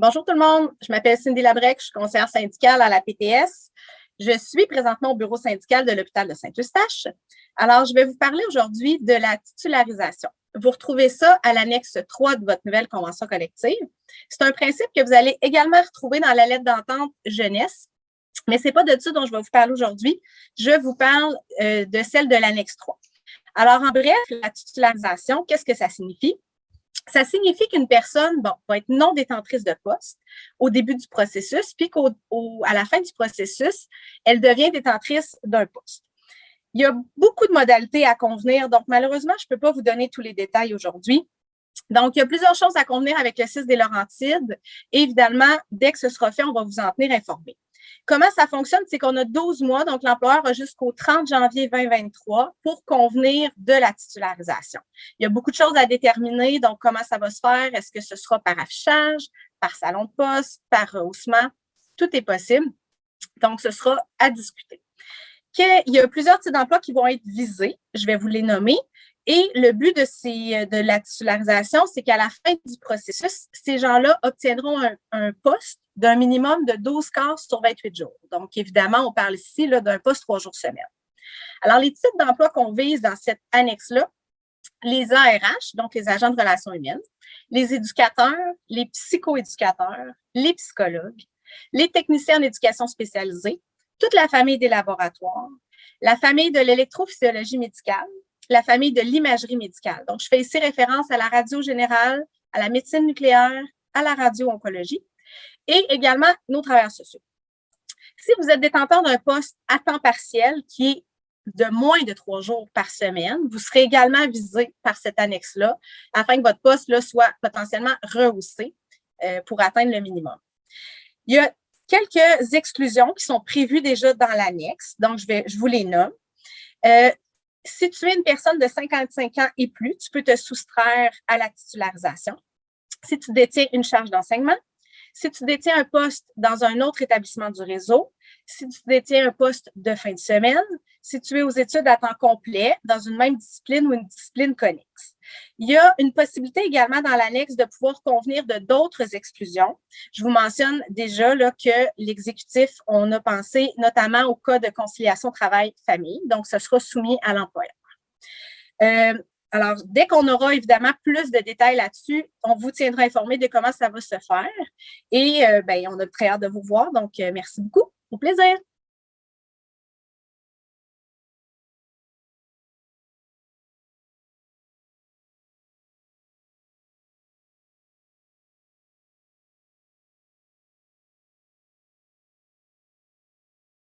Bonjour tout le monde, je m'appelle Cindy Labrec, je suis conseillère syndicale à la PTS. Je suis présentement au bureau syndical de l'hôpital de Saint-Eustache. Alors, je vais vous parler aujourd'hui de la titularisation. Vous retrouvez ça à l'annexe 3 de votre nouvelle convention collective. C'est un principe que vous allez également retrouver dans la lettre d'entente jeunesse, mais ce n'est pas de ça dont je vais vous parler aujourd'hui. Je vous parle de celle de l'annexe 3. Alors, en bref, la titularisation, qu'est-ce que ça signifie? Ça signifie qu'une personne va être non détentrice de poste au début du processus, puis qu'à la fin du processus, elle devient détentrice d'un poste. Il y a beaucoup de modalités à convenir, donc malheureusement, je ne peux pas vous donner tous les détails aujourd'hui. Donc, il y a plusieurs choses à convenir avec le CIS des Laurentides. Et évidemment, dès que ce sera fait, on va vous en tenir informé. Comment ça fonctionne? C'est qu'on a 12 mois, donc l'employeur a jusqu'au 30 janvier 2023 pour convenir de la titularisation. Il y a beaucoup de choses à déterminer, donc comment ça va se faire? Est-ce que ce sera par affichage, par salon de poste, par rehaussement? Tout est possible. Donc, ce sera à discuter. Il y a plusieurs types d'emplois qui vont être visés. Je vais vous les nommer. Et le but de la titularisation, c'est qu'à la fin du processus, ces gens-là obtiendront un poste d'un minimum de 12 quarts sur 28 jours. Donc, évidemment, on parle ici d'un poste 3 jours semaine. Alors, les types d'emplois qu'on vise dans cette annexe-là, les ARH, donc les agents de relations humaines, les éducateurs, les psychoéducateurs, les psychologues, les techniciens en éducation spécialisée, toute la famille des laboratoires, la famille de l'électrophysiologie médicale, la famille de l'imagerie médicale. Donc, je fais ici référence à la radio générale, à la médecine nucléaire, à la radio-oncologie et également nos travailleurs sociaux. Si vous êtes détenteur d'un poste à temps partiel qui est de moins de 3 jours par semaine, vous serez également visé par cette annexe-là afin que votre poste là, soit potentiellement rehaussé pour atteindre le minimum. Il y a quelques exclusions qui sont prévues déjà dans l'annexe, donc je vous les nomme. Si tu es une personne de 55 ans et plus, tu peux te soustraire à la titularisation. Si tu détiens une charge d'enseignement, si tu détiens un poste dans un autre établissement du réseau, si tu détiens un poste de fin de semaine, si tu es aux études à temps complet dans une même discipline ou une discipline connexe. Il y a une possibilité également dans l'annexe de pouvoir convenir de d'autres exclusions. Je vous mentionne déjà là, que l'exécutif, on a pensé notamment au cas de conciliation travail-famille, donc ce sera soumis à l'employeur. Alors, dès qu'on aura évidemment plus de détails là-dessus, on vous tiendra informé de comment ça va se faire. Et on a très hâte de vous voir. Donc, merci beaucoup. Au plaisir.